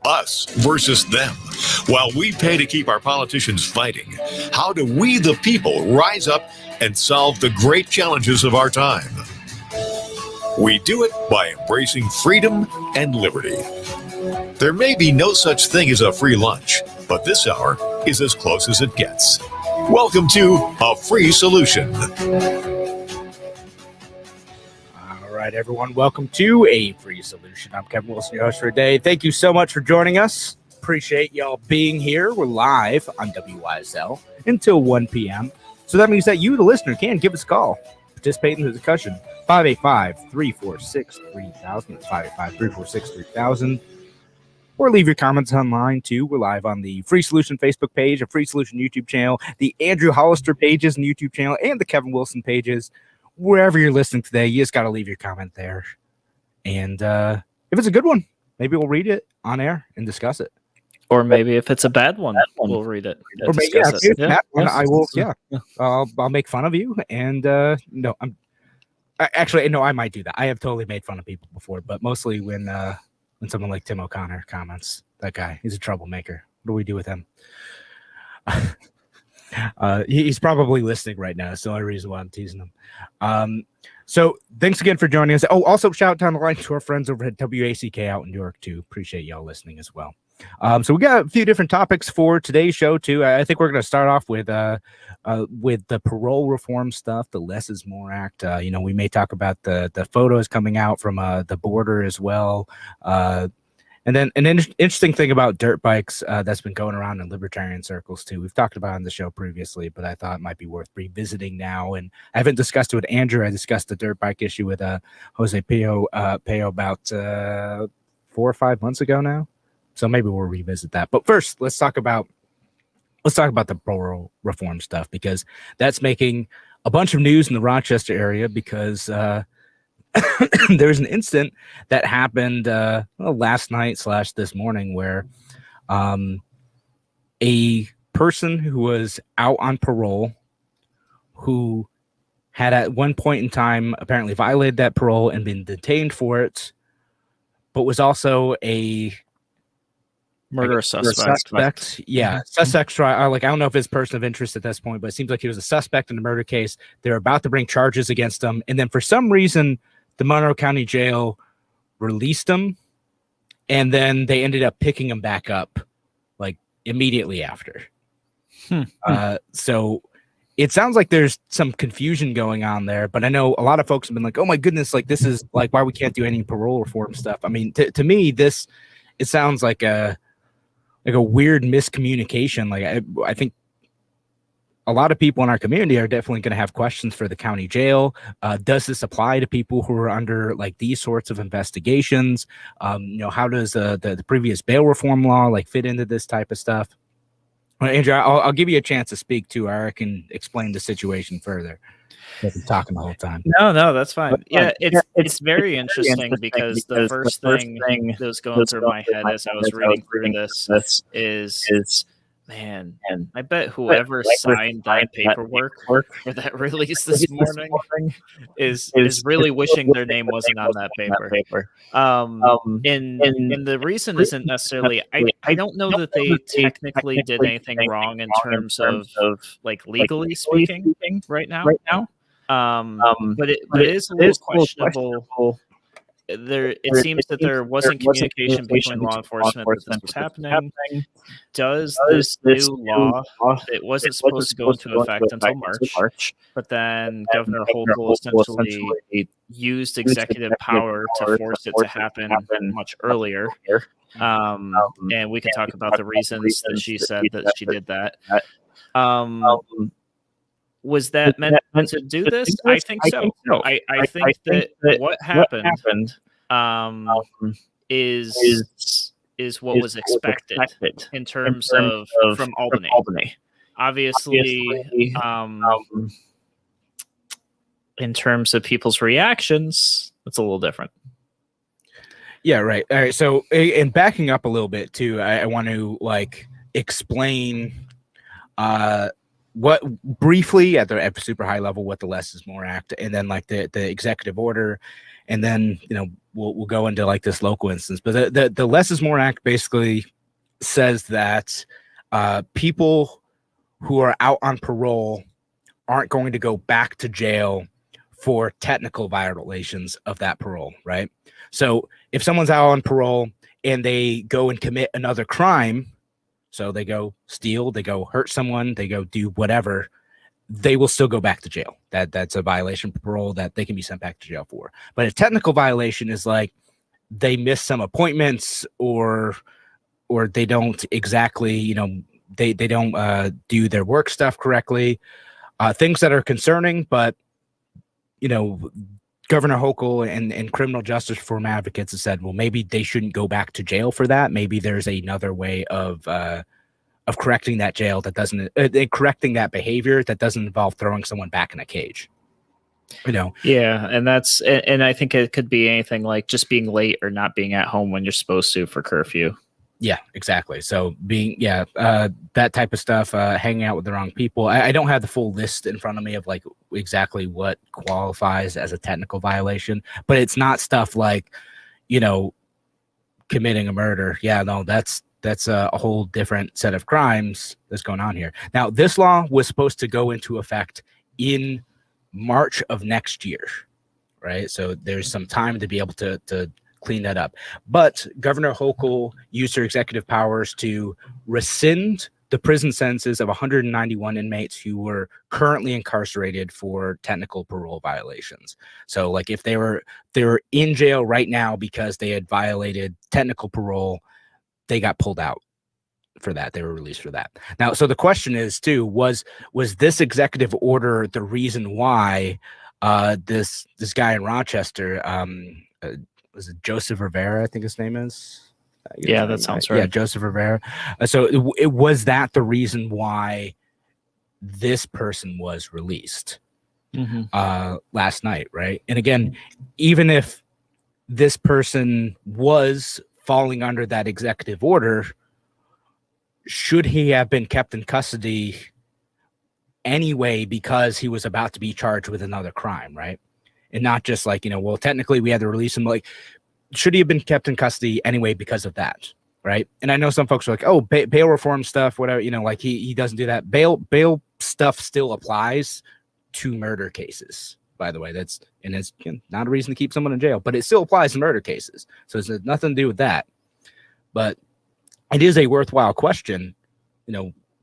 Us versus them. While we pay to keep our politicians fighting, how do we, the people, rise up and solve the great challenges of our time? We do it by embracing freedom and liberty. There may be no such thing as a free lunch, but this hour is as close as it gets. Welcome to A Free Solution. All right, everyone. Welcome to A Free Solution. I'm Kevin Wilson, your host for today. Thank you so much for joining us. Appreciate y'all being here. We're live on WYSL until 1 p.m. So that means that you, the listener, can give us a call. Participate in the discussion. 585-346-3000. It's 585-346-3000. Or leave your comments online, too. We're live on the Free Solution Facebook page, the Free Solution YouTube channel, the Andrew Hollister pages and YouTube channel, and the Kevin Wilson pages. Wherever you're listening today, you just got to leave your comment there. And if it's a good one, maybe we'll read it on air and discuss it. Or maybe if it's a bad one, we'll read it. Or maybe, I will. Yeah, I'll make fun of you. And I might do that. I have totally made fun of people before, but mostly when someone like Tim O'Connor comments, that guy, he's a troublemaker. What do we do with him? He's probably listening right now. That's the only reason why I'm teasing him. So thanks again for joining us. Oh, also shout out down the line to our friends over at WACK out in New York too. Appreciate y'all listening as well. So we got a few different topics for today's show too. I think we're going to start off with the parole reform stuff, the Less is More Act. We may talk about the photos coming out from the border as well. And then an interesting thing about dirt bikes that's been going around in libertarian circles too. We've talked about it on the show previously, but I thought it might be worth revisiting now. And I haven't discussed it with Andrew. I discussed the dirt bike issue with Jose Peo about 4 or 5 months ago now. So maybe we'll revisit that. But first, let's talk about the parole reform stuff, because that's making a bunch of news in the Rochester area because there's an incident that happened last night / this morning where a person who was out on parole, who had at one point in time apparently violated that parole and been detained for it, but was also a murder suspect. Yeah, suspect trial. I don't know if it's person of interest at this point, but it seems like he was a suspect in the murder case. They're about to bring charges against him, and then for some reason, the Monroe County Jail released him, and then they ended up picking him back up like immediately after. So it sounds like there's some confusion going on there, but I know a lot of folks have been like, "Oh my goodness, like this is like why we can't do any parole reform stuff." I mean, to me, it sounds like a weird miscommunication. Like I think a lot of people in our community are definitely going to have questions for the county jail. Does this apply to people who are under like these sorts of investigations? How does the previous bail reform law like fit into this type of stuff? Well, Andrew, I'll give you a chance to speak to, or I can explain the situation further. I've been talking the whole time. No, that's fine. But, yeah, it's very interesting because the first thing that was going through my head as I was reading through this is, man, I bet whoever signed that paperwork for that release this morning is really wishing their name wasn't on that paper. And the reason isn't necessarily, I don't know that they technically did anything wrong in terms of like legally speaking right now. But it is a little questionable. It seems that there wasn't communication between law enforcement that this was happening. Does this new law, it wasn't supposed to go into effect until March, but then Governor Hochul essentially used executive power to force it to happen much earlier. And we can talk about the reasons that she said that she did that. Was that meant to do this? I think so. I think that what happened is what was expected in terms of from Albany. Obviously, in terms of people's reactions, it's a little different. Yeah, right. All right. So, and backing up a little bit too, I want to explain what briefly at the super high level what the Less is More Act, and then the executive order, and then we'll go into like this local instance, but the less is more act basically says that people who are out on parole aren't going to go back to jail for technical violations of that parole, right? So if someone's out on parole and they go and commit another crime, so they go steal, they go hurt someone, they go do whatever, they will still go back to jail. That's a violation of parole that they can be sent back to jail for. But a technical violation is like they miss some appointments or they don't exactly, they don't do their work stuff correctly. Things that are concerning, but Governor Hochul and criminal justice reform advocates have said, well, maybe they shouldn't go back to jail for that. Maybe there's another way of correcting that jail that doesn't correcting that behavior that doesn't involve throwing someone back in a cage. Yeah, and I think it could be anything like just being late or not being at home when you're supposed to for curfew. Yeah, exactly. So that type of stuff, hanging out with the wrong people. I don't have the full list in front of me of like exactly what qualifies as a technical violation, but it's not stuff like, committing a murder. Yeah, no, that's a whole different set of crimes that's going on here. Now, this law was supposed to go into effect in March of next year, right? So there's some time to be able to clean that up. But Governor Hochul used her executive powers to rescind the prison sentences of 191 inmates who were currently incarcerated for technical parole violations. So like if they were in jail right now because they had violated technical parole, they got pulled out for that. They were released for that. Now, so the question is too, was this executive order the reason why this guy in Rochester, was it Joseph Rivera, I think his name is? Yeah, that sounds right. Yeah, Joseph Rivera. So it was that the reason why this person was released last night, right? And again, even if this person was falling under that executive order, should he have been kept in custody anyway because he was about to be charged with another crime, right? And not just like, well, technically we had to release him. Like, should he have been kept in custody anyway because of that, right? And I know some folks are like, oh, bail reform stuff, whatever, like he doesn't do that. Bail stuff still applies to murder cases, by the way. It's not a reason to keep someone in jail, but it still applies to murder cases. So it's nothing to do with that. But it is a worthwhile question,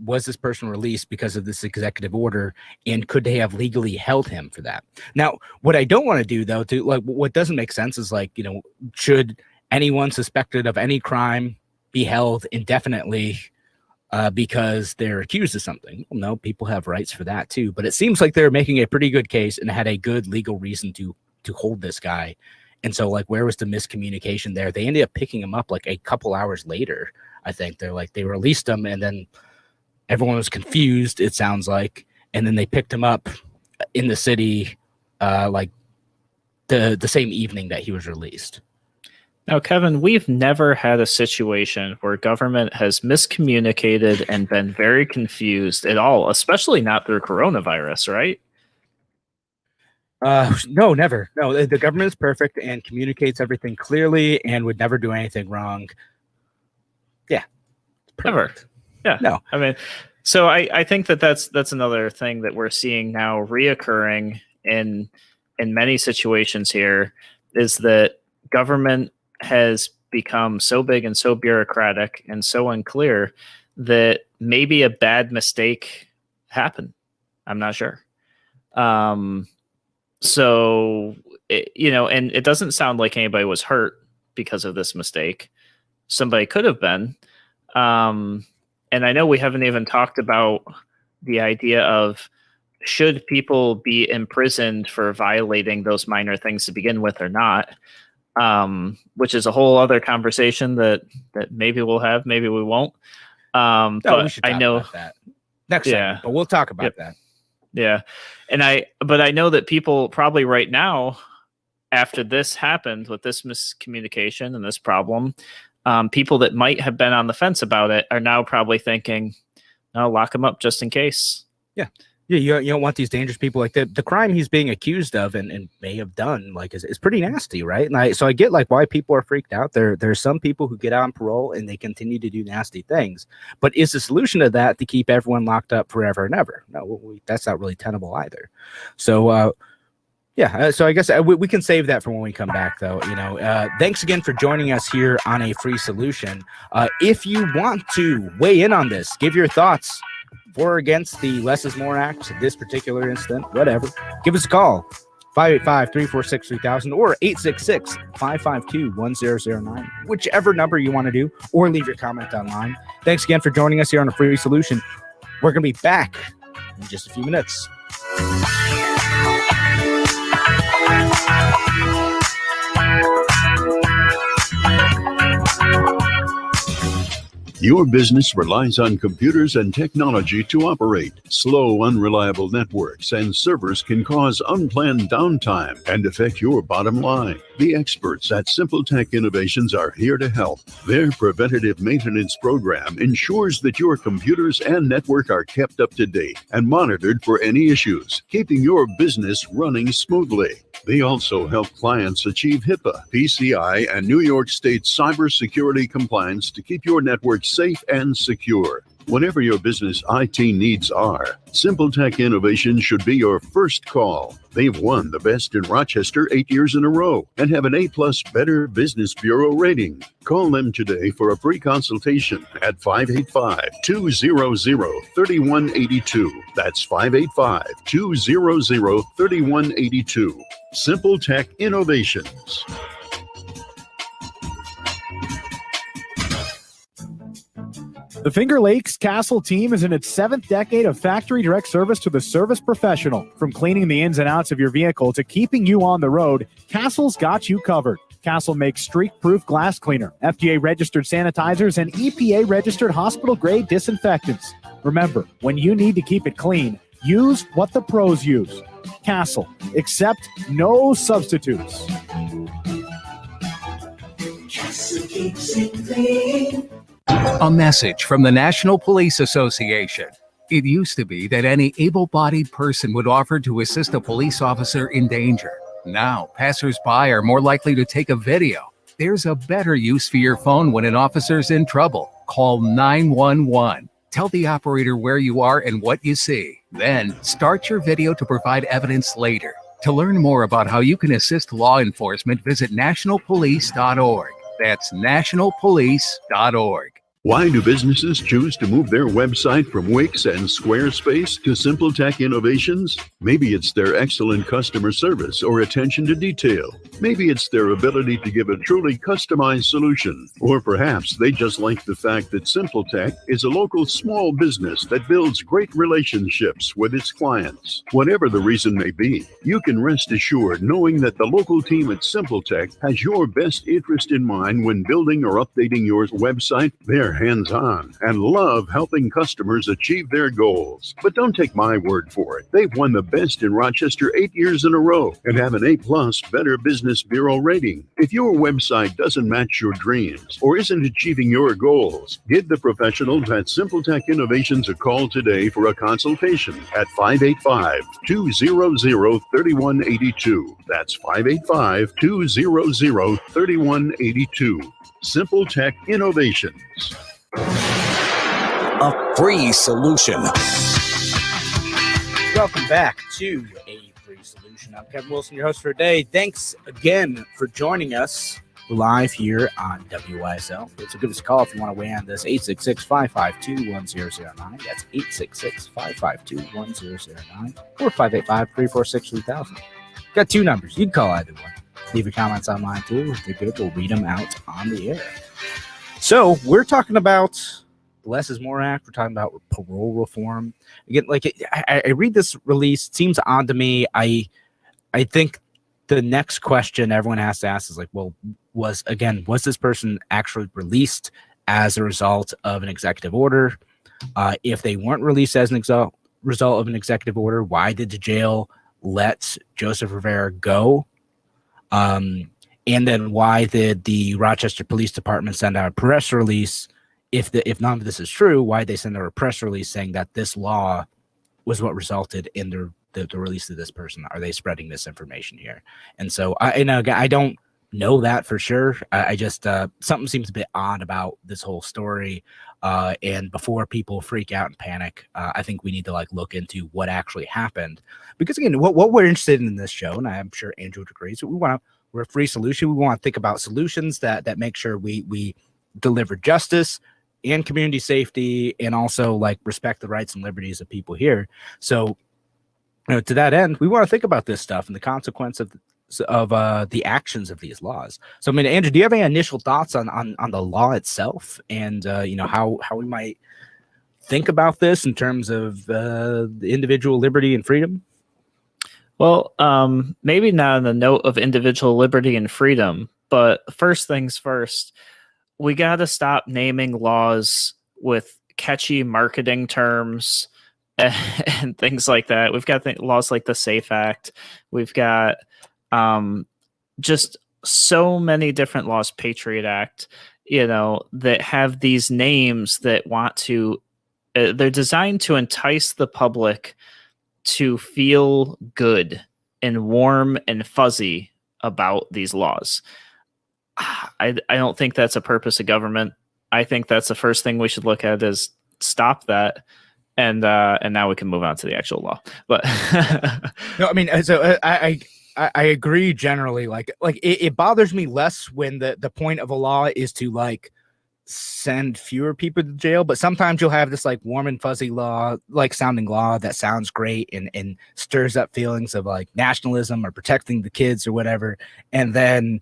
was this person released because of this executive order, and could they have legally held him for that? Now, what I don't want to do though, what doesn't make sense is like, should anyone suspected of any crime be held indefinitely because they're accused of something? Well, no, people have rights for that too, but it seems like they're making a pretty good case and had a good legal reason to hold this guy. And so like, where was the miscommunication there? They ended up picking him up like a couple hours later. I think they released him and then everyone was confused, it sounds like, and then they picked him up in the city like the same evening that he was released. Now, Kevin, we've never had a situation where government has miscommunicated and been very confused at all, especially not through coronavirus, right? No, never. No, the government is perfect and communicates everything clearly and would never do anything wrong. Yeah. Never. Yeah. No. I mean, so I think that's another thing that we're seeing now reoccurring in many situations here is that government has become so big and so bureaucratic and so unclear that maybe a bad mistake happened. I'm not sure. So, and it doesn't sound like anybody was hurt because of this mistake. Somebody could have been. And I know we haven't even talked about the idea of should people be imprisoned for violating those minor things to begin with or not, which is a whole other conversation that maybe we'll have, maybe we won't. But we should talk about that next segment, but we'll talk about that. Yeah. But I know that people probably right now, after this happened with this miscommunication and this problem, people that might have been on the fence about it are now probably thinking, no, lock them up just in case. Yeah. Yeah, you don't want these dangerous people. Like the crime he's being accused of and may have done, like, is pretty nasty, right? And I get like why people are freaked out. There's some people who get out on parole and they continue to do nasty things. But is the solution to that to keep everyone locked up forever and ever? No, that's not really tenable either. So so I guess we can save that for when we come back, though. Thanks again for joining us here on A Free Solution. If you want to weigh in on this, give your thoughts for or against the Less is More Act, this particular incident, whatever, give us a call, 585-346-3000 or 866-552-1009, whichever number you want to do, or leave your comment online. Thanks again for joining us here on A Free Solution. We're going to be back in just a few minutes. Your business relies on computers and technology to operate. Slow, unreliable networks and servers can cause unplanned downtime and affect your bottom line. The experts at Simple Tech Innovations are here to help. Their preventative maintenance program ensures that your computers and network are kept up to date and monitored for any issues, keeping your business running smoothly. They also help clients achieve HIPAA, PCI, and New York State cybersecurity compliance to keep your network safe and secure. Whatever your business IT needs are, Simple Tech Innovations should be your first call. They've won the Best in Rochester 8 years in a row and have an A+ Better Business Bureau rating. Call them today for a free consultation at 585-200-3182. That's 585-200-3182. Simple Tech Innovations. The Finger Lakes Castle team is in its 7th decade of factory direct service to the service professional. From cleaning the ins and outs of your vehicle to keeping you on the road, Castle's got you covered. Castle makes streak-proof glass cleaner, FDA-registered sanitizers, and EPA-registered hospital-grade disinfectants. Remember, when you need to keep it clean, use what the pros use. Castle. Accept no substitutes. Castle keeps it clean. A message from the National Police Association. It used to be that any able-bodied person would offer to assist a police officer in danger. Now, passers-by are more likely to take a video. There's a better use for your phone when an officer's in trouble. Call 911. Tell the operator where you are and what you see. Then, start your video to provide evidence later. To learn more about how you can assist law enforcement, visit nationalpolice.org. That's nationalpolice.org. Why do businesses choose to move their website from Wix and Squarespace to Simple Tech Innovations? Maybe it's their excellent customer service or attention to detail. Maybe it's their ability to give a truly customized solution. Or perhaps they just like the fact that Simple Tech is a local small business that builds great relationships with its clients. Whatever the reason may be, you can rest assured knowing that the local team at Simple Tech has your best interest in mind when building or updating your website. They're hands-on and love helping customers achieve their goals. But don't take my word for it. They've won the Best in Rochester 8 years in a row and have an A+ Better Business Bureau rating. If your website doesn't match your dreams or isn't achieving your goals, give the professionals at Simple Tech Innovations a call today for a consultation at 585-200-3182. That's 585-200-3182. Simple Tech Innovations. A free solution. Welcome back to A Free Solution. I'm Kevin Wilson, your host for today. Thanks again for joining us live here on WYSL. So give us a call if you want to weigh in on this, 866-552-1009. That's 866-552-1009 or 585-346-3000. Got two numbers. You can call either one. Leave your comments online too. If they're good, we'll read them out on the air. So we're talking about the Less is More Act. We're talking about parole reform. Again, I read this release. It seems odd to me. I think the next question everyone has to ask is was this person actually released as a result of an executive order? If they weren't released as an result of an executive order, why did the jail let Joseph Rivera go? And then why did the Rochester Police Department send out a press release? If none of this is true, why did they send out a press release saying that this law was what resulted in the release of this person. Are they spreading misinformation here? And so I don't know that for sure. I just something seems a bit odd about this whole story. And before people freak out and panic, I think we need to like look into what actually happened, because again, what we're interested in this show, and I'm sure Andrew agrees, we're a free solution. We want to think about solutions that make sure we deliver justice and community safety, and also like respect the rights and liberties of people here. So, to that end, we want to think about this stuff and the consequence of the actions of these laws. So, I mean, Andrew, do you have any initial thoughts on the law itself, and how we might think about this in terms of the individual liberty and freedom? Well, maybe not on the note of individual liberty and freedom, but first things first, we got to stop naming laws with catchy marketing terms and things like that. We've got laws like the SAFE Act. We've got just so many different laws, Patriot Act, that have these names that want to, they're designed to entice the public to feel good and warm and fuzzy about these laws. I don't think that's a purpose of government. I think that's the first thing we should look at is stop that. And now we can move on to the actual law. But no, I mean, so I agree generally. Like it bothers me less when the point of a law is to like send fewer people to jail, but sometimes you'll have this like warm and fuzzy law, like sounding law that sounds great and stirs up feelings of like nationalism or protecting the kids or whatever, and then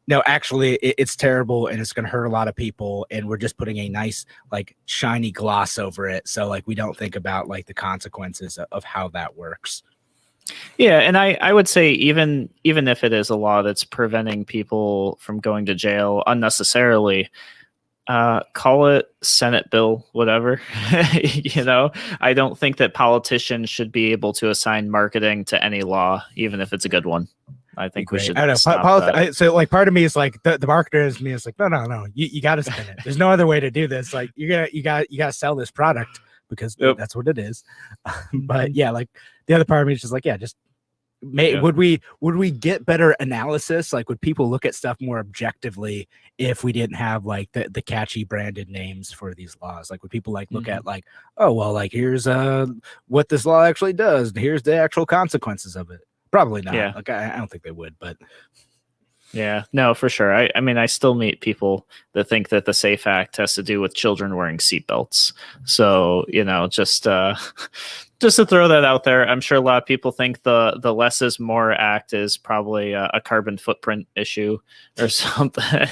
no, actually it's terrible and it's going to hurt a lot of people, and we're just putting a nice like shiny gloss over it, so like we don't think about like the consequences of how that works. Yeah, and I would say even if it is a law that's preventing people from going to jail unnecessarily, call it Senate bill, whatever. I don't think that politicians should be able to assign marketing to any law, even if it's a good one. I think we should. I don't know. So like part of me is like the marketer is me is like, no, you got to spin it. There's no other way to do this. Like you got to sell this product because that's what it is. But yeah, like the other part of me is just like, would we get better analysis? Like, would people look at stuff more objectively if we didn't have like the catchy branded names for these laws? Like, would people like look at like, oh well, like here's what this law actually does, and here's the actual consequences of it? Probably not. Yeah. Like I don't think they would, but yeah, no, for sure. I mean, I still meet people that think that the SAFE Act has to do with children wearing seatbelts. So, just to throw that out there, I'm sure a lot of people think the Less is More Act is probably a carbon footprint issue or something.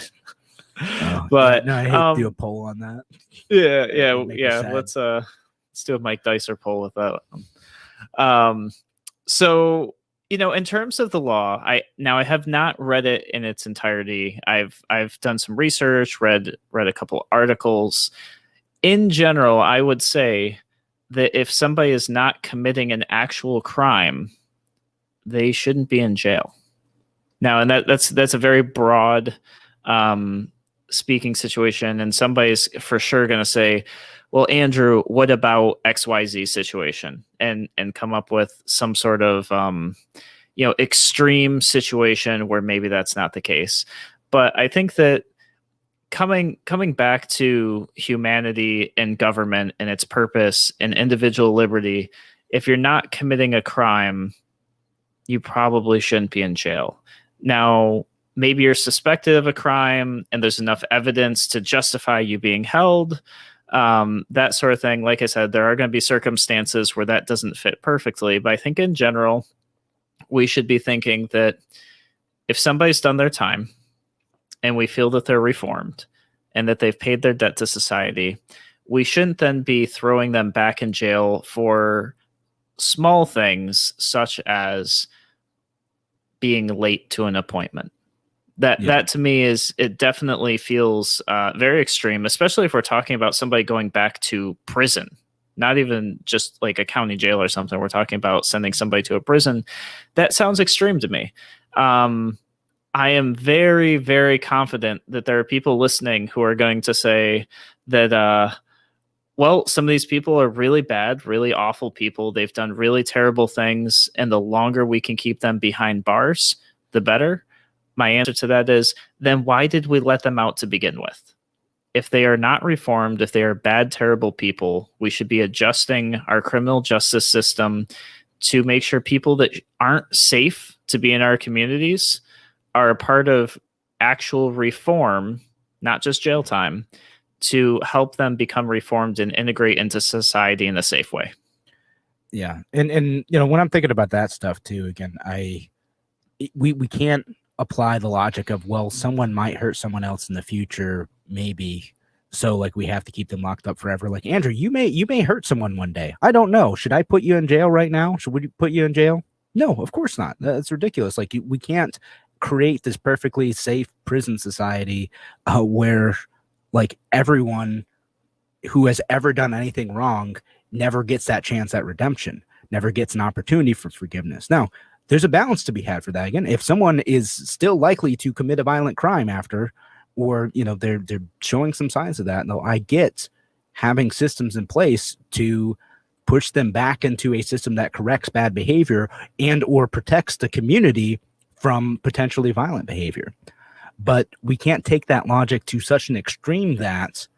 But I hate to do a poll on that. Yeah. Let's do a Mike Dicer poll with that. So, in terms of the law, I have not read it in its entirety. I've done some research, read a couple articles. In general, I would say that if somebody is not committing an actual crime, they shouldn't be in jail. Now, and that's a very broad speaking situation, and somebody's for sure going to say, well, Andrew, what about XYZ situation? And come up with some sort of extreme situation where maybe that's not the case. But I think that coming back to humanity and government and its purpose and individual liberty, if you're not committing a crime, you probably shouldn't be in jail. Now, maybe you're suspected of a crime and there's enough evidence to justify you being held. That sort of thing. Like I said, there are going to be circumstances where that doesn't fit perfectly, but I think in general, we should be thinking that if somebody's done their time and we feel that they're reformed and that they've paid their debt to society, we shouldn't then be throwing them back in jail for small things such as being late to an appointment. That to me it definitely feels very extreme, especially if we're talking about somebody going back to prison, not even just like a county jail or something. We're talking about sending somebody to a prison. That sounds extreme to me. I am very, very confident that there are people listening who are going to say that Well, some of these people are really bad, really awful people. They've done really terrible things. And the longer we can keep them behind bars, the better. My answer to that is, then why did we let them out to begin with? If they are not reformed, if they are bad, terrible people, we should be adjusting our criminal justice system to make sure people that aren't safe to be in our communities are a part of actual reform, not just jail time, to help them become reformed and integrate into society in a safe way. Yeah. And when I'm thinking about that stuff too, again, we can't apply the logic of, well, someone might hurt someone else in the future, maybe. So like we have to keep them locked up forever. Like, Andrew, you may hurt someone one day. I don't know. Should I put you in jail right now? Should we put you in jail? No, of course not. That's ridiculous. Like we can't create this perfectly safe prison society where like everyone who has ever done anything wrong never gets that chance at redemption, never gets an opportunity for forgiveness. Now, there's a balance to be had for that. Again, if someone is still likely to commit a violent crime after, or they're showing some signs of that, though, I get having systems in place to push them back into a system that corrects bad behavior and or protects the community from potentially violent behavior. But we can't take that logic to such an extreme that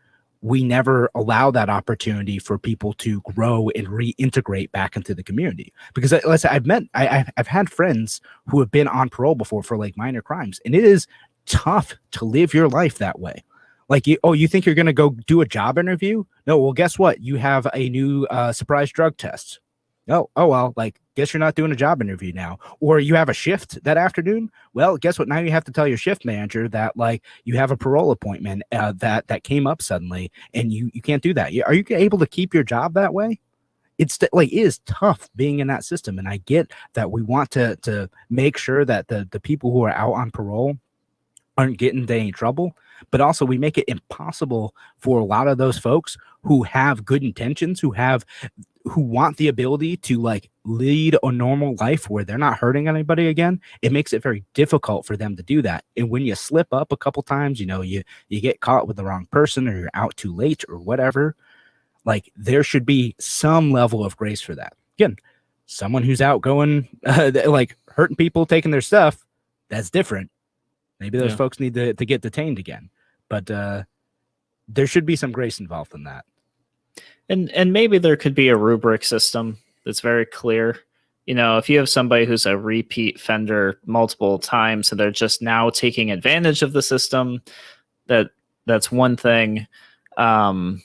we never allow that opportunity for people to grow and reintegrate back into the community. Because let's say I've had friends who have been on parole before for like minor crimes, and it is tough to live your life that way. Like, you think you're going to go do a job interview? No, well, guess what? You have a new surprise drug test. Oh, well, like, guess you're not doing a job interview now. Or you have a shift that afternoon. Well, guess what? Now you have to tell your shift manager that like you have a parole appointment that came up suddenly, and you can't do that. Are you able to keep your job that way? It's like, it is tough being in that system. And I get that we want to make sure that the people who are out on parole aren't getting into any trouble, but also we make it impossible for a lot of those folks who have good intentions, who want the ability to like lead a normal life where they're not hurting anybody again. It makes it very difficult for them to do that. And when you slip up a couple times, you get caught with the wrong person, or you're out too late or whatever, like there should be some level of grace for that. Again, someone who's out going like hurting people, taking their stuff, that's different. Maybe those folks need to get detained again, but there should be some grace involved in that. And maybe there could be a rubric system that's very clear. If you have somebody who's a repeat offender multiple times, and they're just now taking advantage of the system, that's one thing. But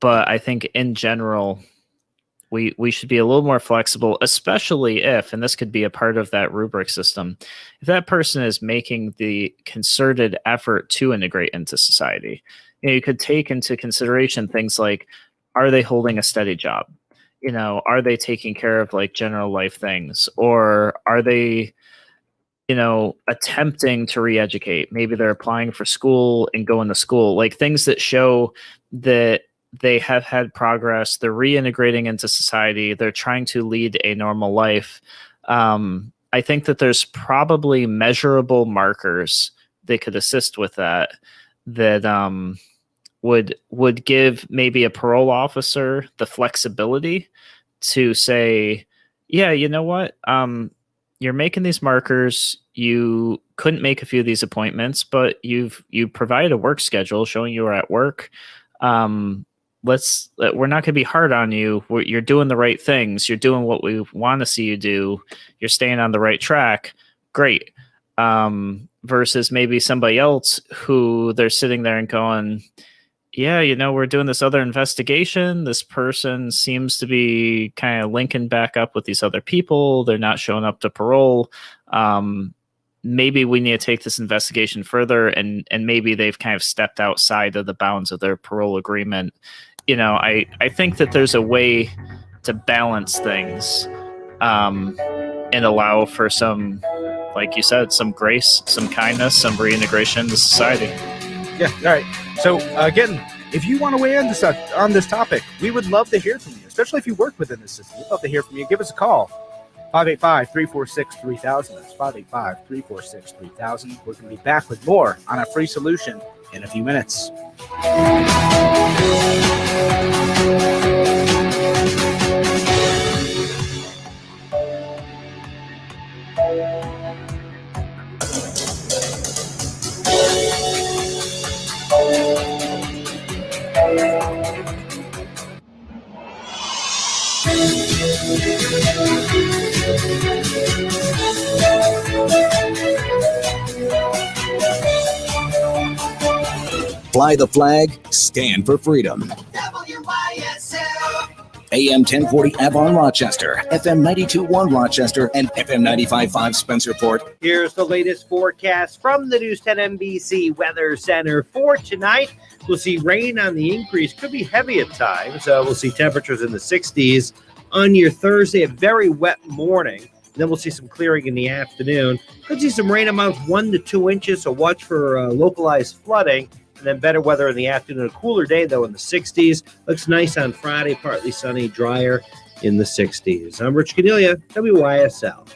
I think in general, we should be a little more flexible, especially if, and this could be a part of that rubric system, if that person is making the concerted effort to integrate into society. You could take into consideration things like, are they holding a steady job? Are they taking care of like general life things? Or are they, attempting to re-educate? Maybe they're applying for school and going to school, like things that show that they have had progress. They're reintegrating into society. They're trying to lead a normal life. I think that there's probably measurable markers that could assist with that would give maybe a parole officer the flexibility to say, yeah, you know what? You're making these markers. You couldn't make a few of these appointments, but you provided a work schedule showing you were at work. We're not going to be hard on you. You're doing the right things. You're doing what we want to see you do. You're staying on the right track. Great. Versus maybe somebody else who they're sitting there and going, yeah, we're doing this other investigation. This person seems to be kind of linking back up with these other people. They're not showing up to parole. Maybe we need to take this investigation further, and maybe they've kind of stepped outside of the bounds of their parole agreement. I think that there's a way to balance things and allow for some, like you said, some grace, some kindness, some reintegration into society. Yeah. All right. So again, if you want to weigh in on this topic, we would love to hear from you, especially if you work within the system. We'd love to hear from you. Give us a call. 585-346-3000. That's 585-346-3000. We're going to be back with more on A Free Solution in a few minutes. Fly the flag, stand for freedom. AM 1040 Avon Rochester, FM 92.1 Rochester, and FM 95.5 Spencerport. Here's the latest forecast from the News 10 NBC Weather Center for tonight. We'll see rain on the increase. Could be heavy at times. We'll see temperatures in the 60s on your Thursday, a very wet morning. Then we'll see some clearing in the afternoon. Could see some rain amounts 1 to 2 inches, so watch for localized flooding. And then better weather in the afternoon. A cooler day, though, in the 60s. Looks nice on Friday, partly sunny, drier in the 60s. I'm Rich Cornelia, WYSL.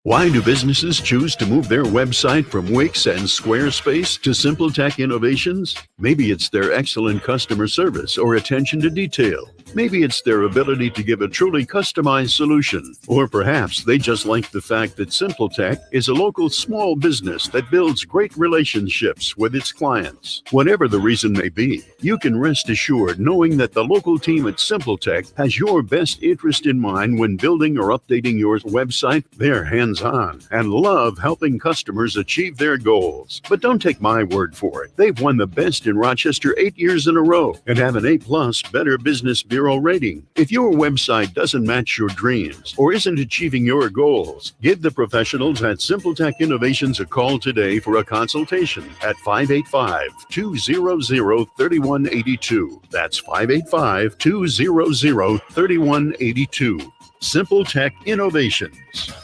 Why do businesses choose to move their website from Wix and Squarespace to SimpleTech Innovations? Maybe it's their excellent customer service or attention to detail. Maybe it's their ability to give a truly customized solution. Or perhaps they just like the fact that SimpleTech is a local small business that builds great relationships with its clients. Whatever the reason may be, you can rest assured knowing that the local team at SimpleTech has your best interest in mind when building or updating your website. They're hands-on and love helping customers achieve their goals. But don't take my word for it. They've won the best in Rochester 8 years in a row and have an A+ Better Business Bureau rating. If your website doesn't match your dreams or isn't achieving your goals, give the professionals at SimpleTech Innovations a call today for a consultation at 585-200-3182. That's 585-200-3182. SimpleTech Innovations.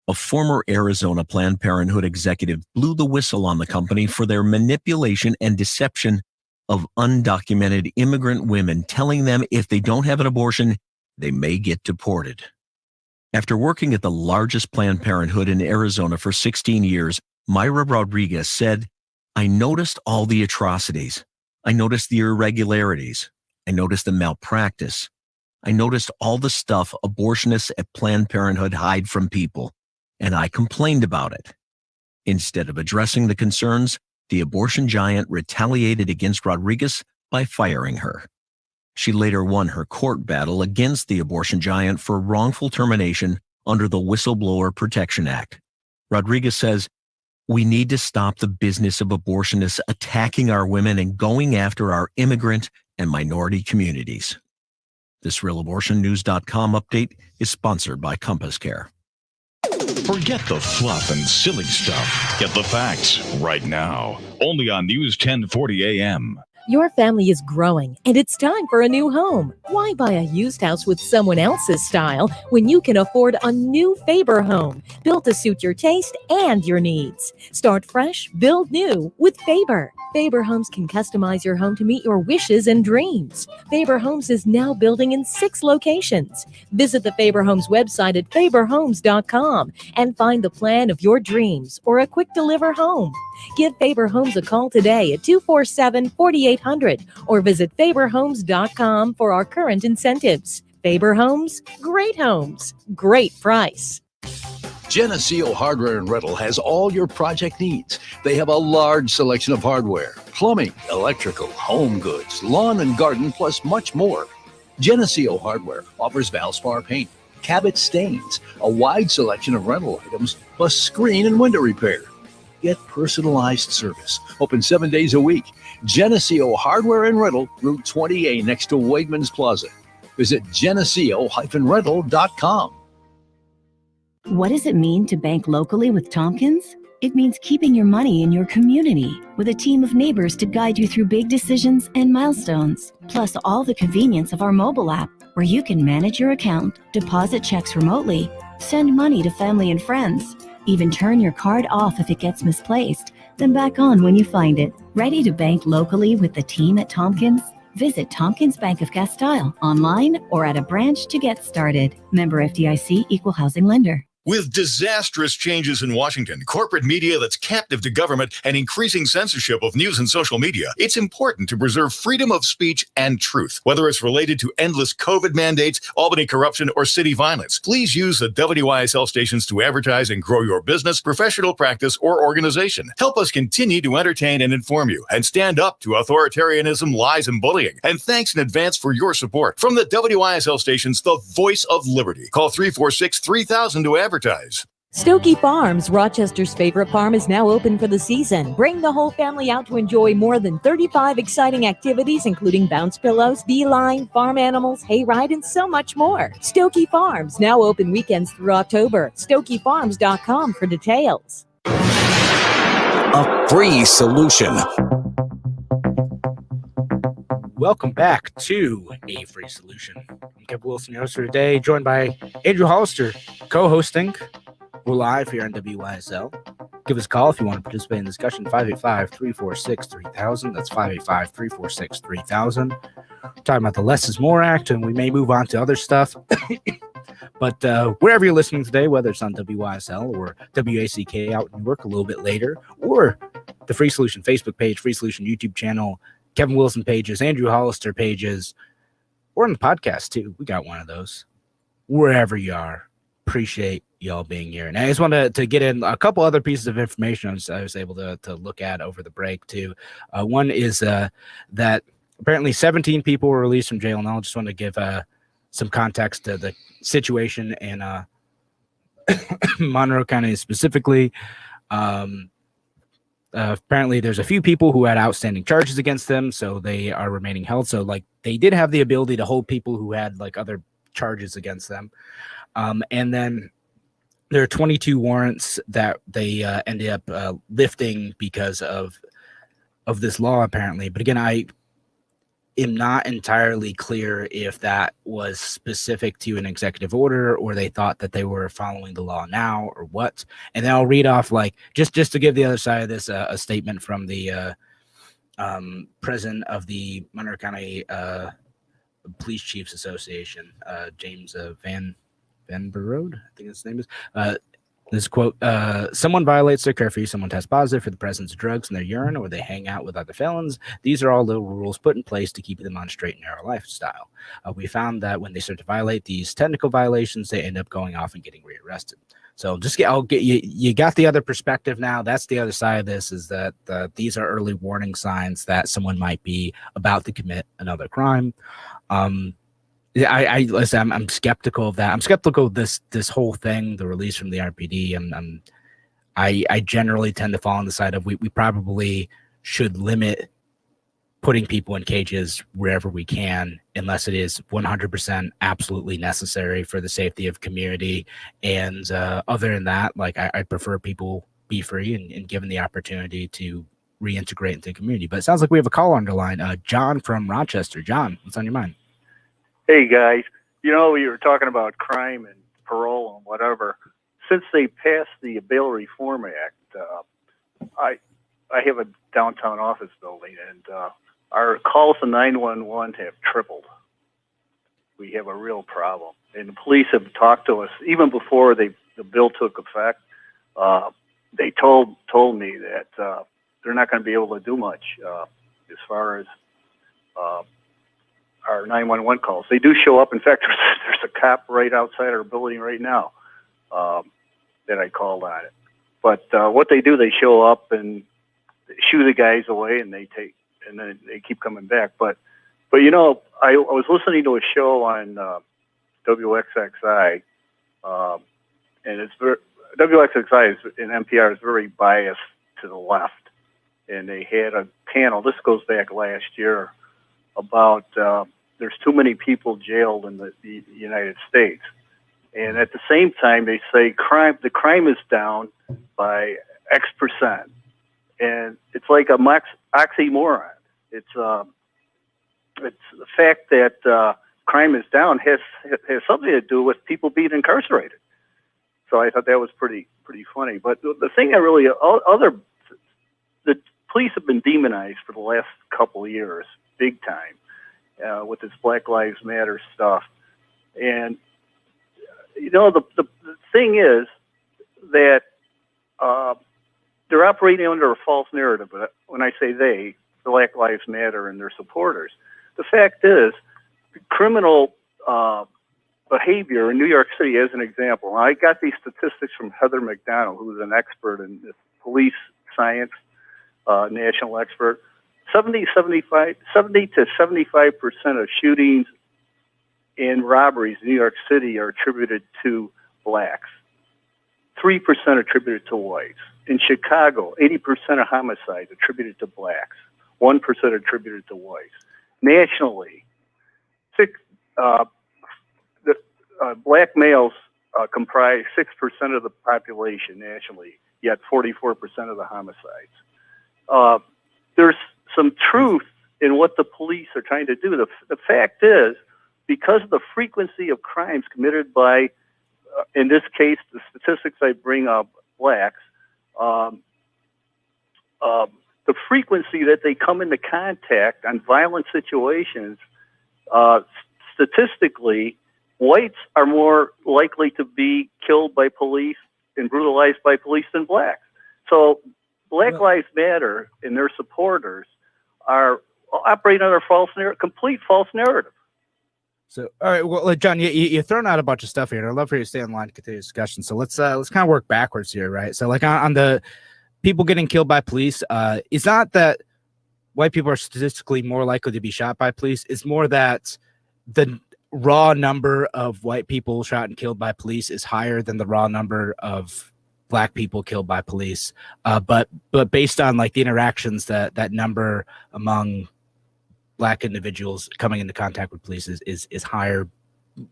A former Arizona Planned Parenthood executive blew the whistle on the company for their manipulation and deception of undocumented immigrant women, telling them if they don't have an abortion, they may get deported. After working at the largest Planned Parenthood in Arizona for 16 years, Myra Rodriguez said, "I noticed all the atrocities. I noticed the irregularities. I noticed the malpractice. I noticed all the stuff abortionists at Planned Parenthood hide from people, and I complained about it." Instead of addressing the concerns, the abortion giant retaliated against Rodriguez by firing her. She later won her court battle against the abortion giant for wrongful termination under the Whistleblower Protection Act. Rodriguez says, "We need to stop the business of abortionists attacking our women and going after our immigrant and minority communities." This RealAbortionNews.com update is sponsored by Compass Care. Forget the fluff and silly stuff. Get the facts right now. Only on News 1040 AM. Your family is growing, and it's time for a new home. Why buy a used house with someone else's style when you can afford a new Faber home, built to suit your taste and your needs? Start fresh, build new with Faber. Faber Homes can customize your home to meet your wishes and dreams. Faber Homes is now building in 6 locations. Visit the Faber Homes website at faberhomes.com and find the plan of your dreams or a quick deliver home. Give Faber Homes a call today at 247-4800 or visit faberhomes.com for our current incentives. Faber Homes, great price. Geneseo Hardware and Rental has all your project needs. They have a large selection of hardware, plumbing, electrical, home goods, lawn and garden, plus much more. Geneseo Hardware offers Valspar paint, Cabot stains, a wide selection of rental items, plus screen and window repair. Get personalized service. Open 7 days a week. Geneseo Hardware and Rental, Route 20A next to Wegmans Plaza. Visit geneseo-rental.com. What does it mean to bank locally with Tompkins? It means keeping your money in your community with a team of neighbors to guide you through big decisions and milestones, plus all the convenience of our mobile app where you can manage your account, deposit checks remotely, send money to family and friends, even turn your card off if it gets misplaced, then back on when you find it. Ready to bank locally with the team at Tompkins? Visit Tompkins Bank of Castile online or at a branch to get started. Member FDIC, Equal Housing Lender. With disastrous changes in Washington, corporate media that's captive to government, and increasing censorship of news and social media, it's important to preserve freedom of speech and truth. Whether it's related to endless COVID mandates, Albany corruption, or city violence, please use the WYSL stations to advertise and grow your business, professional practice, or organization. Help us continue to entertain and inform you, and stand up to authoritarianism, lies, and bullying. And thanks in advance for your support. From the WYSL stations, the voice of liberty. Call 346-3000 to advertise. Stokey Farms, Rochester's favorite farm, is now open for the season. Bring the whole family out to enjoy more than 35 exciting activities, including bounce pillows, beeline, farm animals, hayride, and so much more. Stokey Farms, now open weekends through October. StokeyFarms.com for details. A free solution. Welcome back to A Free Solution. I'm Kevin Wilson, your host for today, joined by Andrew Hollister, co-hosting. We're live here on WYSL. Give us a call if you want to participate in the discussion, 585-346-3000. That's 585-346-3000. We're talking about the Less is More Act, and we may move on to other stuff. But wherever you're listening today, whether it's on WYSL or WACK out in Newark a little bit later, or the Free Solution Facebook page, Free Solution YouTube channel, Kevin Wilson pages, Andrew Hollister pages, or on the podcast too. We got one of those. Wherever you are, appreciate y'all being here. And I just wanted to get in a couple other pieces of information I was able to look at over the break too. One is that apparently 17 people were released from jail, and I just want to give some context to the situation in Monroe County specifically. Apparently there's a few people who had outstanding charges against them, so they are remaining held. So like they did have the ability to hold people who had like other charges against them. And then there are 22 warrants that they ended up lifting because of this law, apparently. But again, I am not entirely clear if that was specific to an executive order or they thought that they were following the law now or what. And then I'll read off, like, just to give the other side of this, a statement from the president of the Monroe County Police Chiefs Association, James Van Burrode, I think his name is. This quote, someone violates their curfew, someone tests positive for the presence of drugs in their urine, or they hang out with other felons. These are all little rules put in place to keep them on a straight and narrow lifestyle. We found that when they start to violate these technical violations, they end up going off and getting rearrested. So you got the other perspective now. That's the other side of this, is that these are early warning signs that someone might be about to commit another crime. Listen, I'm skeptical of that. I'm skeptical of this whole thing, the release from the RPD. I generally tend to fall on the side of we probably should limit putting people in cages wherever we can, unless it is 100% absolutely necessary for the safety of community. And other than that, like I prefer people be free and given the opportunity to reintegrate into the community. But it sounds like we have a caller on the line. John from Rochester. John, what's on your mind? Hey, guys. You know, you were talking about crime and parole and whatever. Since they passed the Bail Reform Act, I have a downtown office building, and our calls to 911 have tripled. We have a real problem. And the police have talked to us, even before the bill took effect. They told me that they're not going to be able to do much as far as our 911 calls. They do show up. In fact, there's a cop right outside our building right now that I called on it. But what they do, they show up and they shoo the guys away, and then they keep coming back. But you know, I was listening to a show on WXXI, and it's WXXI in NPR is very biased to the left, and they had a panel. This goes back last year about there's too many people jailed in the United States, and at the same time they say the crime is down by X percent, and it's like a oxymoron. It's the fact that crime is down has something to do with people being incarcerated. So I thought that was pretty funny. But the thing the police have been demonized for the last couple of years, big time, with this Black Lives Matter stuff. And you know, the thing is, that they're operating under a false narrative. But when I say they, Black Lives Matter and their supporters, the fact is, criminal behavior in New York City, as an example, and I got these statistics from Heather McDonald, who's an expert in this police science, national expert. 70 to 75% of shootings and robberies in New York City are attributed to blacks. 3% attributed to whites. In Chicago, 80% of homicides attributed to blacks. 1% attributed to whites. Nationally, black males comprise 6% of the population nationally, yet 44% of the homicides. There's some truth in what the police are trying to do. The fact is, because of the frequency of crimes committed by, in this case, the statistics I bring up, blacks, the frequency that they come into contact on violent situations, statistically, whites are more likely to be killed by police and brutalized by police than blacks. So Black Lives Matter and their supporters are operating under a complete false narrative. So, all right, well, John, you're throwing out a bunch of stuff here, and I'd love for you to stay in line to continue the discussion. So let's kind of work backwards here, right? So, like on the people getting killed by police, it's not that white people are statistically more likely to be shot by police. It's more that the raw number of white people shot and killed by police is higher than the raw number of black people killed by police. But based on like the interactions, that number among black individuals coming into contact with police is higher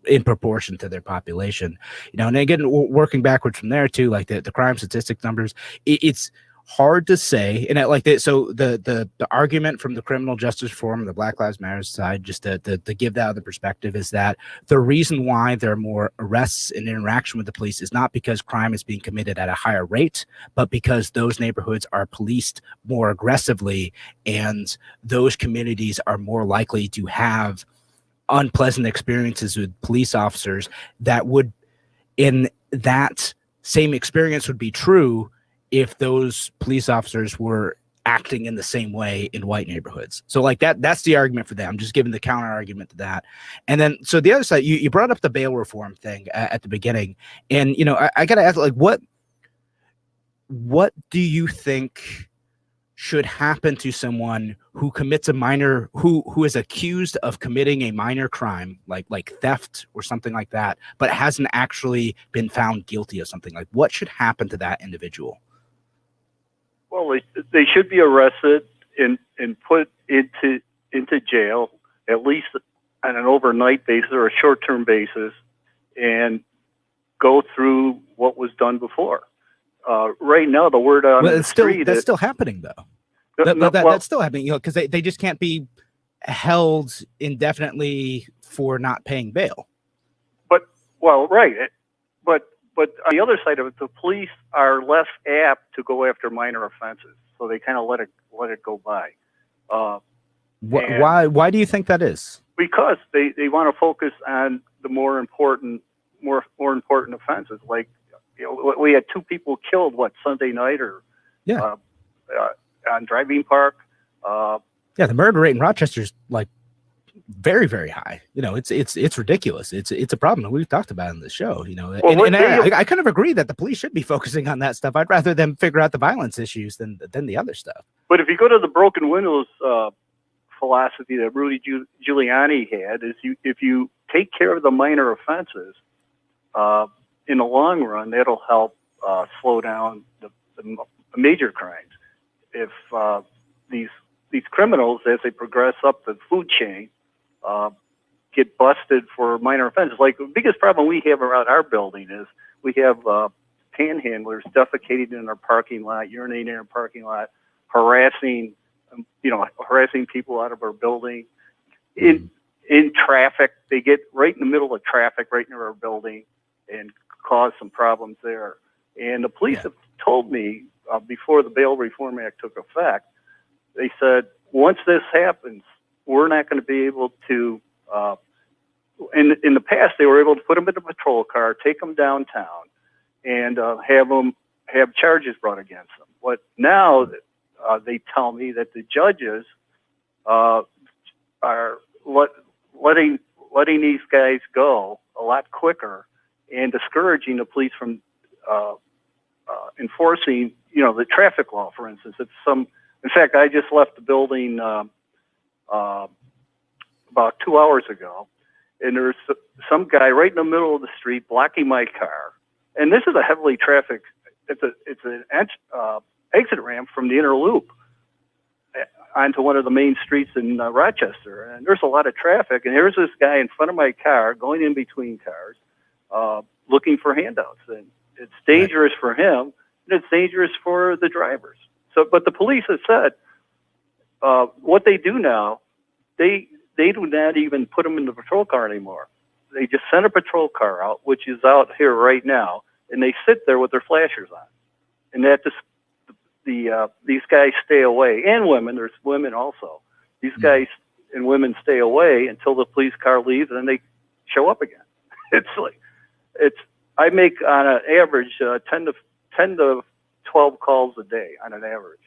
in proportion to their population, and again, working backwards from there too, like the crime statistic numbers, it's hard to say. And so the argument from the criminal justice reform, the Black Lives Matter side, just to give that other perspective, is that the reason why there are more arrests and interaction with the police is not because crime is being committed at a higher rate, but because those neighborhoods are policed more aggressively, and those communities are more likely to have unpleasant experiences with police officers that would, in that same experience, would be true if those police officers were acting in the same way in white neighborhoods. So like that's the argument for them. I'm just giving the counter argument to that. And then, so the other side, you brought up the bail reform thing at the beginning. And, I got to ask, like, what do you think should happen to someone who commits a minor, who is accused of committing a minor crime, like theft or something like that, but hasn't actually been found guilty of something? Like, what should happen to that individual? Well, they should be arrested and put into jail, at least on an overnight basis or a short-term basis, and go through what was done before. Right now, the word on the street that's still happening, though. That's still happening, because they just can't be held indefinitely for not paying bail. But on the other side of it, the police are less apt to go after minor offenses, so they kind of let it go by. Why do you think that is? Because they want to focus on the more important offenses. Like, we had 2 people killed Sunday night on Driving Park. The murder rate in Rochester is like very, very high. It's ridiculous. It's a problem. We've talked about it in the show. I kind of agree that the police should be focusing on that stuff. I'd rather them figure out the violence issues than the other stuff. But if you go to the broken windows philosophy that Rudy Giuliani had, is if you take care of the minor offenses, in the long run, that'll help slow down the major crimes. If these criminals, as they progress up the food chain, get busted for minor offenses. Like, the biggest problem we have around our building is we have panhandlers defecating in our parking lot, urinating in our parking lot, harassing people out of our building. In traffic, they get right in the middle of traffic, right near our building, and cause some problems there. And the police have told me before the Bail Reform Act took effect, they said, once this happens, we're not going to be able to, in the past, they were able to put them in a patrol car, take them downtown, and have charges brought against them. What now they tell me that the judges are letting these guys go a lot quicker and discouraging the police from enforcing, the traffic law, for instance. In fact, I just left the building about 2 hours ago, and there's some guy right in the middle of the street blocking my car. And this is a heavily trafficked, it's an exit ramp from the inner loop onto one of the main streets in Rochester. And there's a lot of traffic, and here's this guy in front of my car going in between cars looking for handouts. And it's dangerous for him, and it's dangerous for the drivers. But the police have said what they do now, they do not even put them in the patrol car anymore. They just send a patrol car out, which is out here right now, and they sit there with their flashers on. And that just these guys stay away, and women. There's women also. These guys and women stay away until the police car leaves, and then they show up again. I make on an average 10 to 12 calls a day on an average.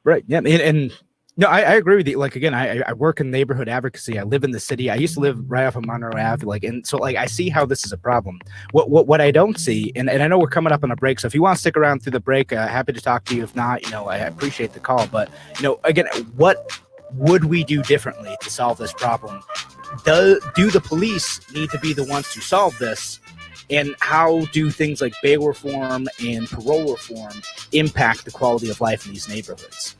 Right. Yeah. And no, I agree with you. Like, again, I work in neighborhood advocacy. I live in the city. I used to live right off of Monroe Ave. And so I see how this is a problem. What I don't see, and I know we're coming up on a break, so if you want to stick around through the break, happy to talk to you. If not, I appreciate the call. But, again, what would we do differently to solve this problem? Do the police need to be the ones to solve this? And how do things like bail reform and parole reform impact the quality of life in these neighborhoods?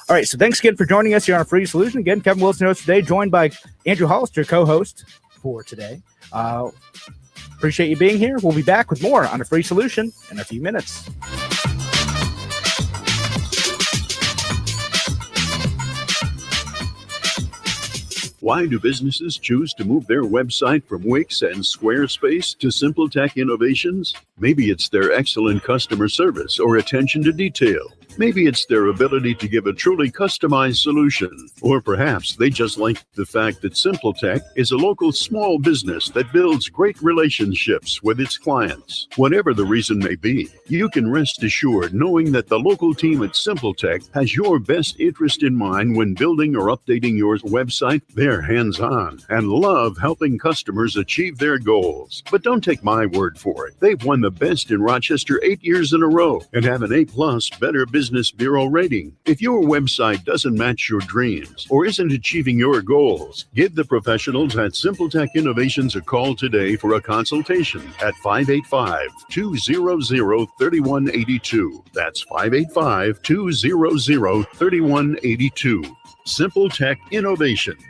All right, so thanks again for joining us here on A Free Solution. Again, Kevin Wilson host today, joined by Andrew Hollister, co-host for today. Appreciate you being here. We'll be back with more on A Free Solution in a few minutes. Why do businesses choose to move their website from Wix and Squarespace to SimpleTech Innovations? Maybe it's their excellent customer service or attention to detail. Maybe it's their ability to give a truly customized solution. Or perhaps they just like the fact that SimpleTech is a local small business that builds great relationships with its clients. Whatever the reason may be, you can rest assured knowing that the local team at SimpleTech has your best interest in mind when building or updating your website. They're hands-on and love helping customers achieve their goals. But don't take my word for it. They've won the best in Rochester 8 years in a row and have an A+ Better Business Bureau rating. If your website doesn't match your dreams or isn't achieving your goals, give the professionals at SimpleTech Innovations a call today for a consultation at 585-200-3182. That's 585-200-3182. SimpleTech Innovations.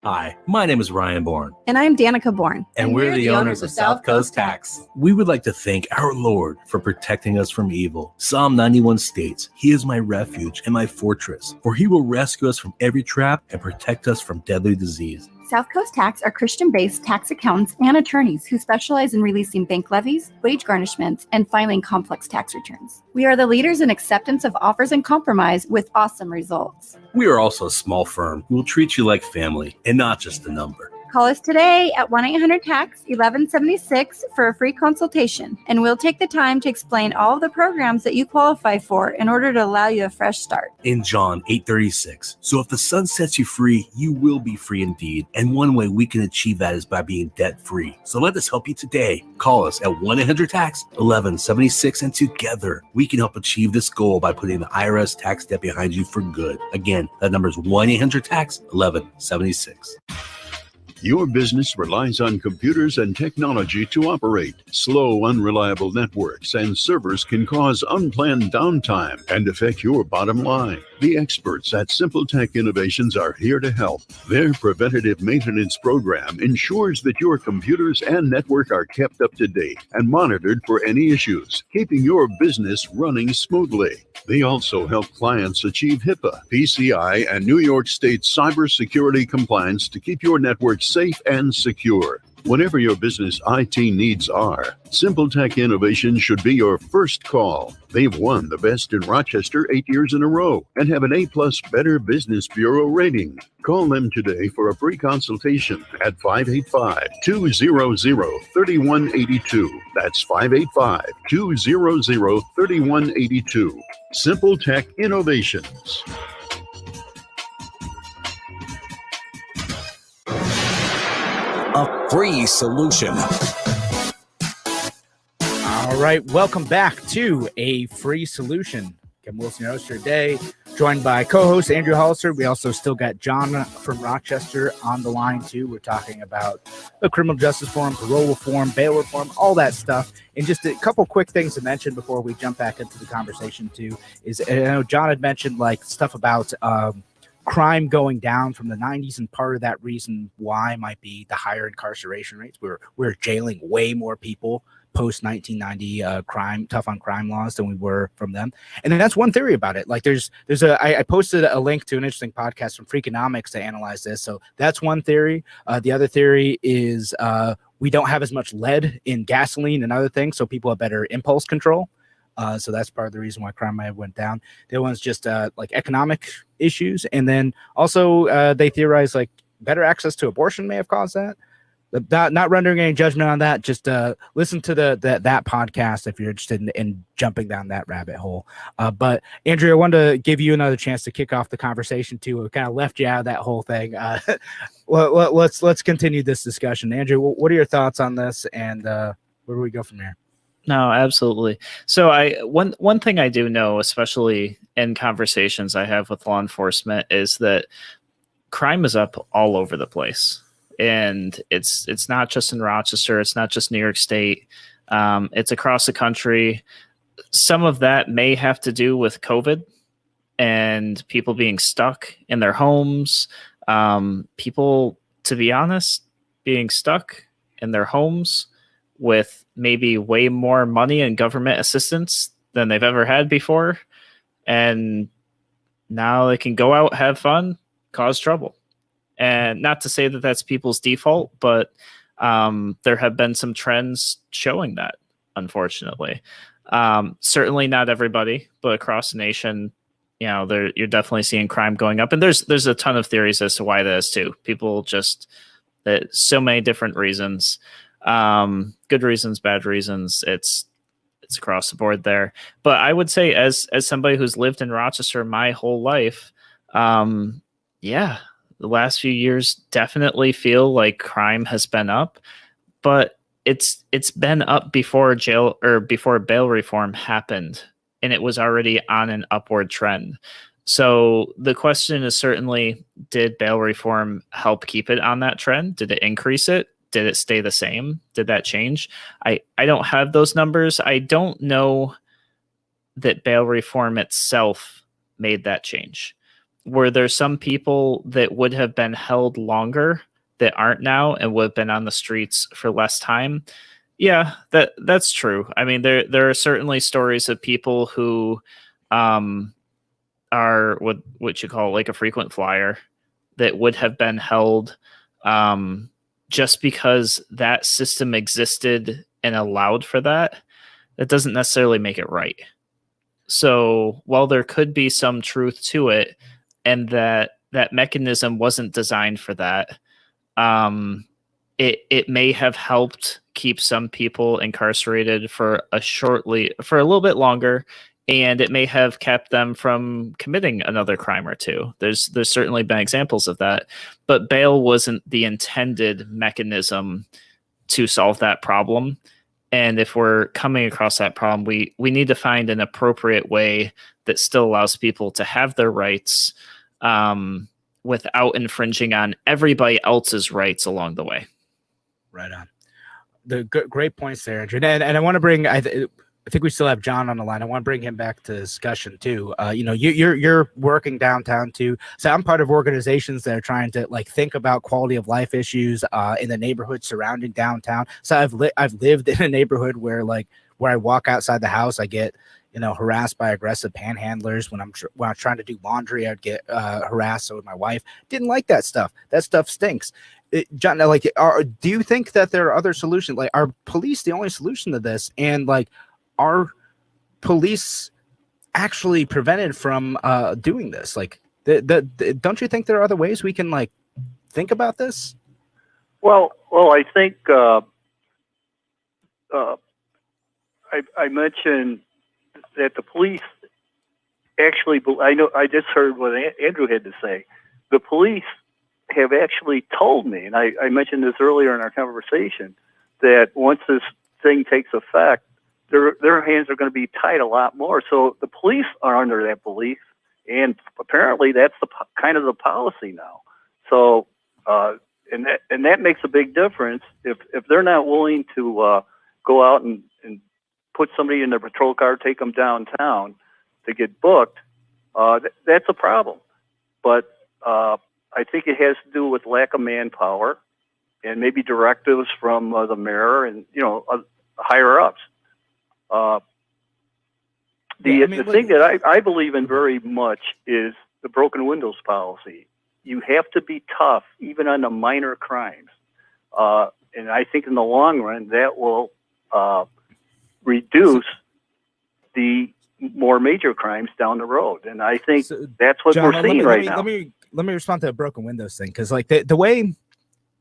Hi, my name is Ryan Bourne. And I'm Danica Bourne. And we're the owners of South Coast Tax. We would like to thank our Lord for protecting us from evil. Psalm 91 states, "He is my refuge and my fortress, for he will rescue us from every trap and protect us from deadly disease." South Coast Tax are Christian-based tax accountants and attorneys who specialize in releasing bank levies, wage garnishments, and filing complex tax returns. We are the leaders in acceptance of offers and compromise with awesome results. We are also a small firm who will treat you like family and not just a number. Call us today at 1-800-TAX-1176 for a free consultation, and we'll take the time to explain all of the programs that you qualify for in order to allow you a fresh start. In John 8:36, so if the Son sets you free, you will be free indeed. And one way we can achieve that is by being debt-free. So let us help you today. Call us at 1-800-TAX-1176, and together we can help achieve this goal by putting the IRS tax debt behind you for good. Again, that number is 1-800-TAX-1176. Your business relies on computers and technology to operate. Slow, unreliable networks and servers can cause unplanned downtime and affect your bottom line. The experts at SimpleTech Innovations are here to help. Their preventative maintenance program ensures that your computers and network are kept up to date and monitored for any issues, keeping your business running smoothly. They also help clients achieve HIPAA, PCI, and New York State cybersecurity compliance to keep your network safe and secure. Whatever your business IT needs are, Simple Tech Innovation should be your first call. They've won the best in Rochester 8 years in a row and have an A-plus Better Business Bureau rating. Call them today for a free consultation at 585-200-3182. That's 585-200-3182. Simple Tech Innovations. A free solution. All right, welcome back to A Free Solution. Kim Wilson, your host today, joined by co-host Andrew Hollister. We also still got John from Rochester on the line too. We're talking about the criminal justice reform, parole reform, bail reform, all that stuff. And just a couple quick things to mention before we jump back into the conversation too is, I know John had mentioned like stuff about crime going down from the 90s, and part of that reason why might be the higher incarceration rates. We're jailing way more people post 1990 tough on crime laws than we were from them. And then that's one theory about it. Like I posted a link to an interesting podcast from Freakonomics to analyze this. So that's one theory. The other theory is we don't have as much lead in gasoline and other things, so people have better impulse control. So that's part of the reason why crime may have went down. The other one's just like economic issues. And then also they theorize like better access to abortion may have caused that. Not rendering any judgment on that. Just listen to that podcast if you're interested in jumping down that rabbit hole. But Andrea, I wanted to give you another chance to kick off the conversation too. We kind of left you out of that whole thing. Let's continue this discussion. Andrea, what are your thoughts on this, and where do we go from here? No, absolutely. So one thing I do know, especially in conversations I have with law enforcement, is that crime is up all over the place. And it's not just in Rochester. It's not just New York State. It's across the country. Some of that may have to do with COVID and people being stuck in their homes. People, to be honest, being stuck in their homes with maybe way more money and government assistance than they've ever had before. And now they can go out, have fun, cause trouble. And not to say that that's people's default, but there have been some trends showing that, unfortunately. Certainly not everybody, but across the nation, you're definitely seeing crime going up. And there's a ton of theories as to why that is too. People just, so many different reasons, good reasons, bad reasons. It's across the board there. But I would say as somebody who's lived in Rochester my whole life, the last few years definitely feel like crime has been up, but it's been up before bail reform happened, and it was already on an upward trend. So the question is certainly, did bail reform help keep it on that trend? Did it increase it? Did it stay the same? Did that change? I don't have those numbers. I don't know that bail reform itself made that change. Were there some people that would have been held longer that aren't now and would have been on the streets for less time? Yeah, that's true. I mean, there are certainly stories of people who are what you call like a frequent flyer that would have been held just because that system existed and allowed for that. That doesn't necessarily make it right. So while there could be some truth to it, and that mechanism wasn't designed for that, it may have helped keep some people incarcerated for a little bit longer, and it may have kept them from committing another crime or two. There's certainly been examples of that, but bail wasn't the intended mechanism to solve that problem. And if we're coming across that problem, we need to find an appropriate way that still allows people to have their rights without infringing on everybody else's rights along the way. Right on. The great points there, Andrew. And I want to bring, I think we still have John on the line. I want to bring him back to discussion too. You're working downtown too. So I'm part of organizations that are trying to like think about quality of life issues in the neighborhood surrounding downtown. So I've lived in a neighborhood where I walk outside the house, I get harassed by aggressive panhandlers. When I'm trying to do laundry, I'd get harassed. So with my wife, didn't like that stuff. That stuff stinks. John, do you think that there are other solutions? Like, are police the only solution to this? And like, are police actually prevented from doing this? Like, don't you think there are other ways we can like think about this? Well, I think I mentioned that the police actually, I just heard what Andrew had to say. The police have actually told me, and I mentioned this earlier in our conversation, that once this thing takes effect, their hands are going to be tied a lot more. So the police are under that belief, and apparently that's kind of the policy now. So, and that makes a big difference. If they're not willing to go out and put somebody in their patrol car, take them downtown to get booked, that's a problem. But I think it has to do with lack of manpower and maybe directives from the mayor and higher ups. The thing that I believe in very much is the broken windows policy. You have to be tough even on the minor crimes, and I think in the long run that will reduce the more major crimes down the road. And I think that's what John, we're seeing right now. Let me respond to the broken windows thing, because like the way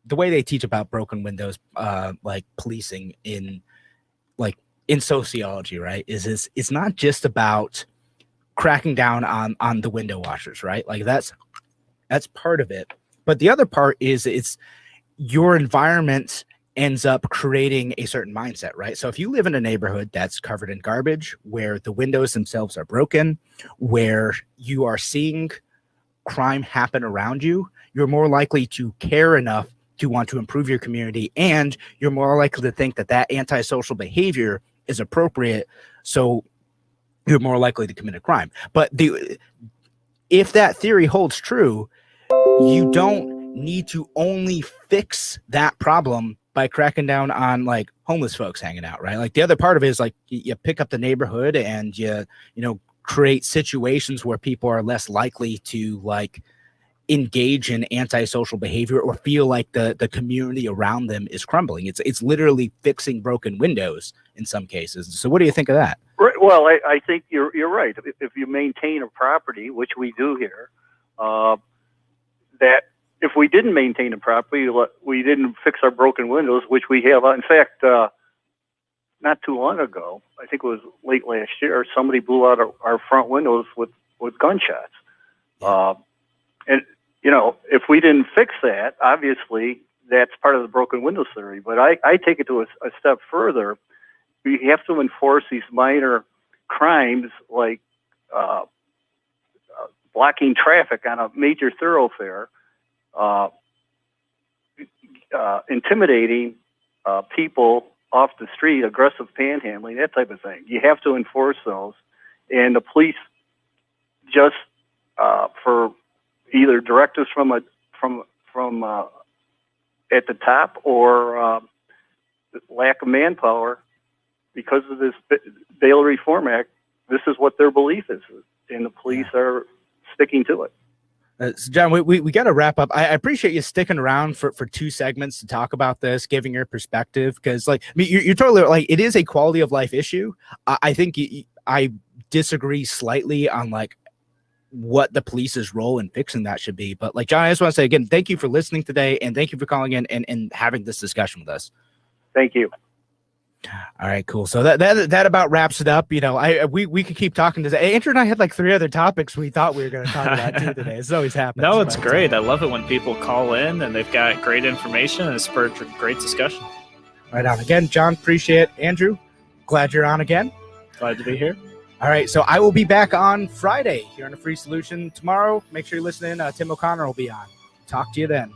they teach about broken windows, like policing in sociology, right, is it's not just about cracking down on the window washers, right? Like that's part of it, but the other part is it's your environment ends up creating a certain mindset, right? So if you live in a neighborhood that's covered in garbage, where the windows themselves are broken, where you are seeing crime happen around you, you're more likely to care enough to want to improve your community, and you're more likely to think that antisocial behavior is appropriate, so you're more likely to commit a crime. But if that theory holds true, you don't need to only fix that problem by cracking down on like homeless folks hanging out, right? Like the other part of it is like you pick up the neighborhood and you create situations where people are less likely to like engage in antisocial behavior or feel like the community around them is crumbling. It's literally fixing broken windows in some cases. So what do you think of that? Right. Well, I think you're right. If you maintain a property, which we do here, that if we didn't maintain a property, we didn't fix our broken windows, which we have. In fact, not too long ago, I think it was late last year, somebody blew out our front windows with gunshots. And if we didn't fix that, obviously that's part of the broken windows theory. But I take it to a step further. We have to enforce these minor crimes like blocking traffic on a major thoroughfare, intimidating people off the street, aggressive panhandling, that type of thing. You have to enforce those, and the police just for either directives from at the top or lack of manpower because of this Bail Reform Act. This is what their belief is, and the police are sticking to it. So John, we got to wrap up. I appreciate you sticking around for 2 segments to talk about this, giving your perspective, because you're totally like, it is a quality of life issue. I think I disagree slightly on like what the police's role in fixing that should be. But like, John, I just want to say again, thank you for listening today, and thank you for calling in and having this discussion with us. Thank you. All right, cool. So that about wraps it up. We could keep talking to Andrew and I had like 3 other topics we thought we were going to talk about too today. It's always happening. No, it's great. I love it when people call in and they've got great information and it's spurred great discussion. Right on. Again, John, appreciate it. Andrew, glad you're on again. Glad to be here. All right, so I will be back on Friday here on A Free Solution tomorrow. Make sure you listen in. Tim O'Connor will be on. Talk to you then.